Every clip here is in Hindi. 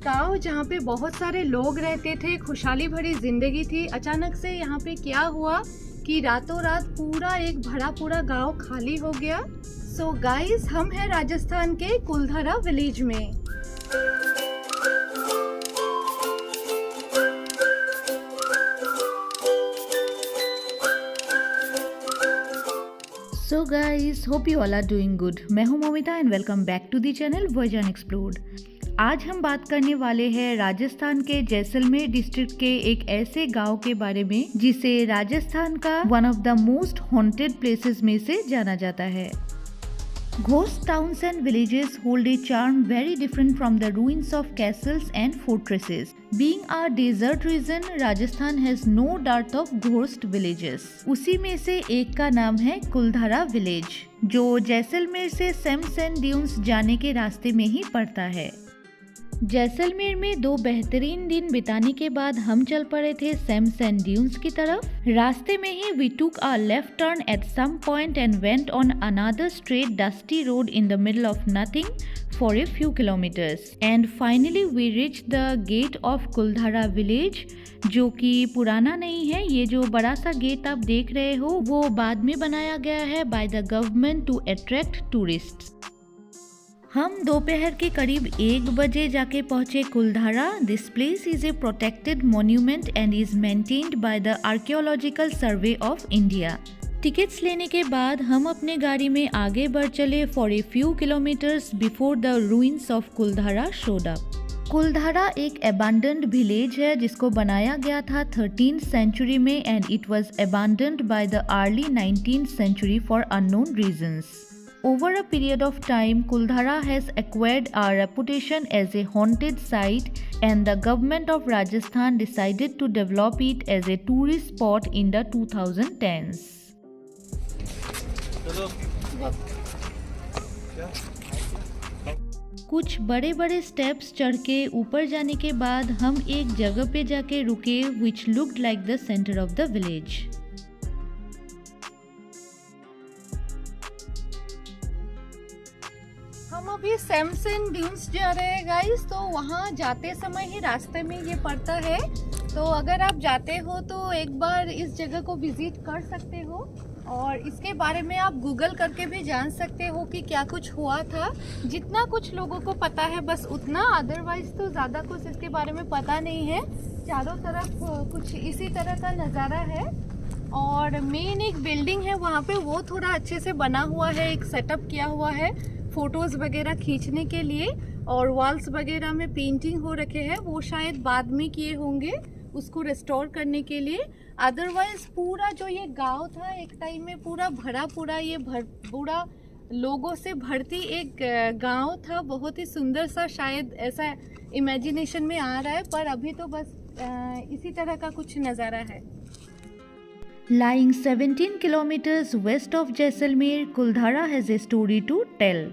गांव जहाँ पे बहुत सारे लोग रहते थे, खुशहाली भरी जिंदगी थी। अचानक से यहाँ पे क्या हुआ कि रातों रात पूरा एक भरा पूरा गांव खाली हो गया। सो गाइस, हम हैं राजस्थान के कुलधरा विलेज में। So guys, hope you all are doing good. मैं हूं Momita and welcome back to the channel version explored. आज हम बात करने वाले हैं राजस्थान के जैसलमेर डिस्ट्रिक्ट के एक ऐसे गांव के बारे में जिसे राजस्थान का one of the most haunted places में से जाना जाता है। Ghost towns and villages hold a charm very different from the ruins of castles and fortresses. Being a desert region, Rajasthan has no dearth of ghost villages. उसी में से एक का नाम है कुलधरा विलेज, जो जैसलमेर से सेम सैंड ड्यून्स जाने के रास्ते में ही पड़ता है। जैसलमेर में 2 बेहतरीन दिन बिताने के बाद हम चल पड़े थे सेम सैंड ड्यून्स की तरफ। रास्ते में ही we took a left turn at some point and went on another straight dusty road in the middle of nothing for a few kilometres and finally we reach the gate of Kuldhara village, जो कि पुराना नहीं है। ये जो बड़ा सा गेट आप देख रहे हो वो बाद में बनाया गया है by the government to attract tourist. हम दोपहर के करीब 1 बजे जाके पहुंचे Kuldhara. This place is a protected monument and is maintained by the archaeological survey of India. Tickets लेने के बाद हम अपने गाड़ी में आगे बढ़ चले for a few kilometres before the ruins of Kuldhara showed up. Kuldhara एक अबैंडन्ड विलेज है जिसको बनाया गया था 13th सेंचुरी में and it was abandoned by the early 19th century for unknown reasons. Over a period of time, Kuldhara has acquired a reputation as a haunted site and the government of Rajasthan decided to develop it as a tourist spot in the 2010s. कुछ बड़े बड़े स्टेप्स चढ़ के ऊपर जाने के बाद हम एक जगह पे जाके रुके which looked like the center of the village. हम अभी सेम सैंड ड्यून्स जा रहे हैं गाइस, तो वहाँ जाते समय ही रास्ते में ये पड़ता है। तो अगर आप जाते हो तो एक बार इस जगह को विजिट कर सकते हो और इसके बारे में आप गूगल करके भी जान सकते हो कि क्या कुछ हुआ था। जितना कुछ लोगों को पता है बस उतना, अदरवाइज तो ज़्यादा कुछ इसके बारे में पता नहीं है। चारों तरफ कुछ इसी तरह का नज़ारा है और मेन एक बिल्डिंग है वहाँ पे, वो थोड़ा अच्छे से बना हुआ है, एक सेटअप किया हुआ है फोटोज़ वगैरह खींचने के लिए, और वॉल्स वगैरह में पेंटिंग हो रखे हैं, वो शायद बाद में किए होंगे उसको रिस्टोर करने के लिए। अदरवाइज पूरा जो ये गांव था एक टाइम में पूरा भरा पूरा पूरा लोगों से भरती एक गांव था, बहुत ही सुंदर सा, शायद ऐसा इमेजिनेशन में आ रहा है, पर अभी तो बस इसी तरह का कुछ नज़ारा है। Lying 17 kilometers west of Jaisalmer, Kuldhara has a story to tell.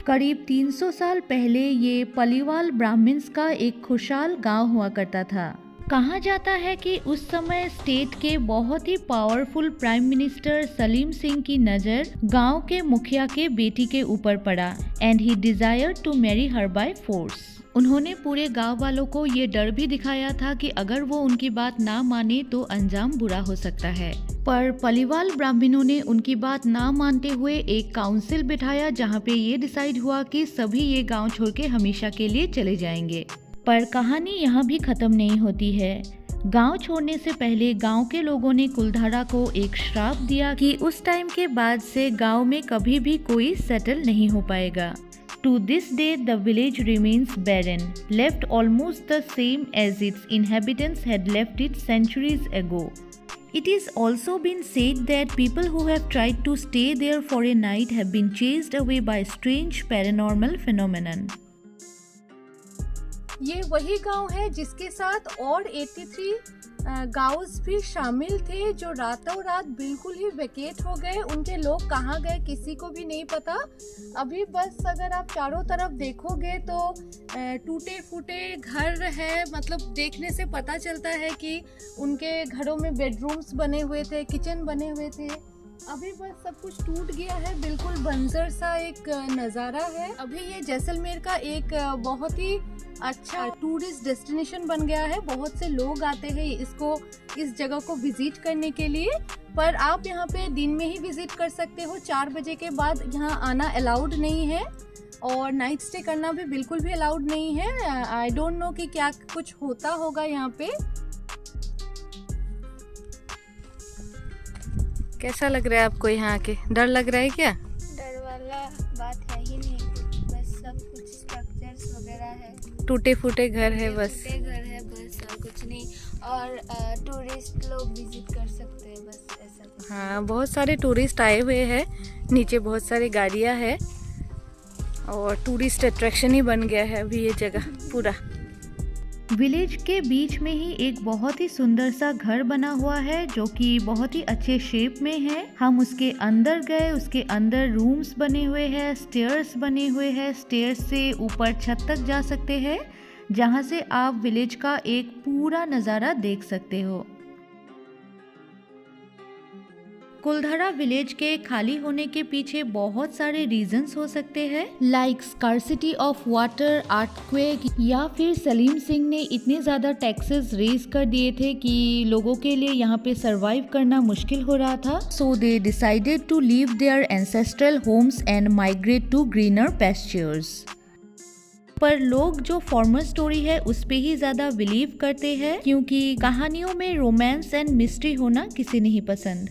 करीब 300 साल पहले ये पलीवाल ब्राह्मण्स का एक खुशहाल गांव हुआ करता था। कहा जाता है कि उस समय स्टेट के बहुत ही powerful prime minister Salim Singh की नज़र गांव के मुखिया के बेटी के ऊपर पड़ा and he desired to marry her by force. उन्होंने पूरे गांव वालों को ये डर भी दिखाया था कि अगर वो उनकी बात ना माने तो अंजाम बुरा हो सकता है। पर पलीवाल ब्राह्मणों ने उनकी बात ना मानते हुए एक काउंसिल बिठाया जहां पे ये डिसाइड हुआ कि सभी ये गांव छोड़ के हमेशा के लिए चले जाएंगे। पर कहानी यहाँ भी खत्म नहीं होती है। गांव छोड़ने से पहले गांव के लोगों ने कुलधरा को एक श्राप दिया कि उस टाइम के बाद से गांव में कभी भी कोई सेटल नहीं हो पाएगा। To this day, the village remains barren, left almost the same as its inhabitants had left it centuries ago. It is also been said that people who have tried to stay there for a night have been chased away by strange paranormal phenomenon. ये वही गांव है जिसके साथ और 83 गाँव भी शामिल थे जो रातों रात बिल्कुल ही वेकेट हो गए। उनके लोग कहाँ गए किसी को भी नहीं पता। अभी बस अगर आप चारों तरफ देखोगे तो टूटे फूटे घर है, मतलब देखने से पता चलता है कि उनके घरों में बेडरूम्स बने हुए थे, किचन बने हुए थे, अभी बस सब कुछ टूट गया है, बिल्कुल बंजर सा एक नज़ारा है। अभी ये जैसलमेर का एक बहुत ही अच्छा टूरिस्ट डेस्टिनेशन बन गया है। बहुत से लोग आते हैं इस जगह को विजिट करने के लिए। पर आप यहाँ पे दिन में ही विजिट कर सकते हो, 4 बजे के बाद यहाँ आना अलाउड नहीं है और नाइट स्टे करना भी बिल्कुल भी अलाउड नहीं है। आई डोंट नो कि क्या कुछ होता होगा यहाँ पे। कैसा लग रहा है आपको यहाँ आके? डर लग रहा है क्या? डर वाला बात है ही नहीं, बस सब कुछ स्ट्रक्चर्स वगैरह है, टूटे फूटे घर है बस। टूटे घर है बस, और कुछ नहीं। और टूरिस्ट लोग विजिट कर सकते हैं, बस ऐसा कुछ। हाँ, बहुत सारे टूरिस्ट आए हुए हैं, नीचे बहुत सारी गाड़ियाँ हैं और टूरिस्ट अट्रैक्शन ही बन गया है अभी ये जगह पूरा। विलेज के बीच में ही एक बहुत ही सुंदर सा घर बना हुआ है जो कि बहुत ही अच्छे शेप में है। हम उसके अंदर गए, उसके अंदर रूम्स बने हुए हैं, स्टेयर्स बने हुए हैं। स्टेयर्स से ऊपर छत तक जा सकते हैं जहां से आप विलेज का एक पूरा नज़ारा देख सकते हो। कुलधारा विलेज के खाली होने के पीछे बहुत सारे रीजंस हो सकते हैं, like scarcity of water, earthquake, या फिर सलीम सिंह ने इतने ज़्यादा टैक्सेस रेज कर दिए थे कि लोगों के लिए यहाँ पे सरवाइव करना मुश्किल हो रहा था। So they decided to leave their ancestral homes and migrate to greener pastures. पर लोग जो फॉर्मल स्टोरी है उस पे ही ज़्यादा बिलीव करते हैं, क्योंकि कहानियों में रोमांस एंड मिस्ट्री होना किसी नहीं पसंद।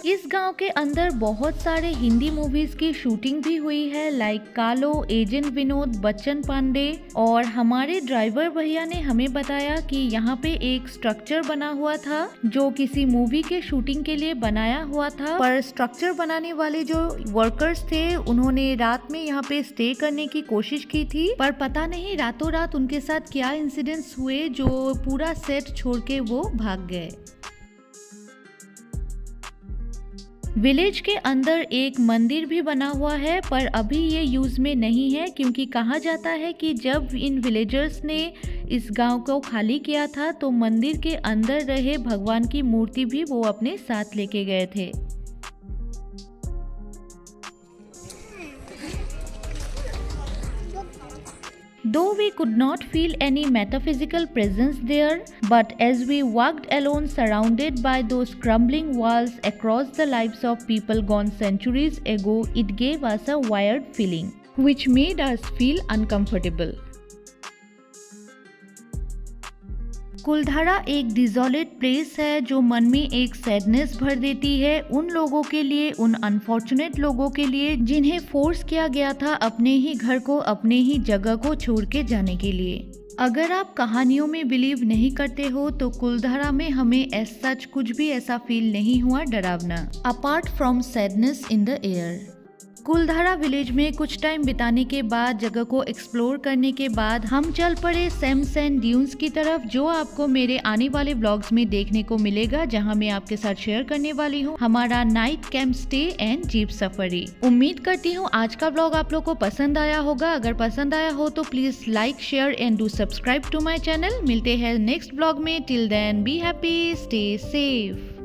इस गांव के अंदर बहुत सारे हिंदी मूवीज की शूटिंग भी हुई है, लाइक कालो, एजेंट विनोद, बच्चन पांडे। और हमारे ड्राइवर भैया ने हमें बताया कि यहाँ पे एक स्ट्रक्चर बना हुआ था जो किसी मूवी के शूटिंग के लिए बनाया हुआ था। पर स्ट्रक्चर बनाने वाले जो वर्कर्स थे उन्होंने रात में यहाँ पे स्टे करने की कोशिश की थी, पर पता नहीं रातों रात उनके साथ क्या इंसिडेंट्स हुए जो पूरा सेट छोड़ के वो भाग गए। विलेज के अंदर एक मंदिर भी बना हुआ है, पर अभी ये यूज में नहीं है, क्योंकि कहा जाता है कि जब इन विलेजर्स ने इस गांव को खाली किया था तो मंदिर के अंदर रहे भगवान की मूर्ति भी वो अपने साथ लेके गए थे। Though we could not feel any metaphysical presence there, but as we walked alone surrounded by those crumbling walls across the lives of people gone centuries ago, it gave us a weird feeling, which made us feel uncomfortable. कुलधारा एक डिजोलेट प्लेस है जो मन में एक सैडनेस भर देती है उन लोगों के लिए, उन अनफॉर्चुनेट लोगों के लिए जिन्हें फोर्स किया गया था अपने ही घर को, अपने ही जगह को छोड़ के जाने के लिए। अगर आप कहानियों में बिलीव नहीं करते हो तो कुलधारा में हमें एज सच कुछ भी ऐसा फील नहीं हुआ डरावना, apart from sadness in the air. Kuldhara village में कुछ टाइम बिताने के बाद, जगह को एक्सप्लोर करने के बाद हम चल पड़े सैम सैंड ड्यून्स की तरफ, जो आपको मेरे आने वाले ब्लॉग्स में देखने को मिलेगा, जहां मैं आपके साथ शेयर करने वाली हूं हमारा night camp stay and jeep safari. उम्मीद करती हूं आज का ब्लॉग आप लोग को पसंद आया होगा। अगर पसंद आया हो तो please like, share and do subscribe to my channel. मिलते हैं नेक्स्ट ब्लॉग में। Till then be happy, stay safe.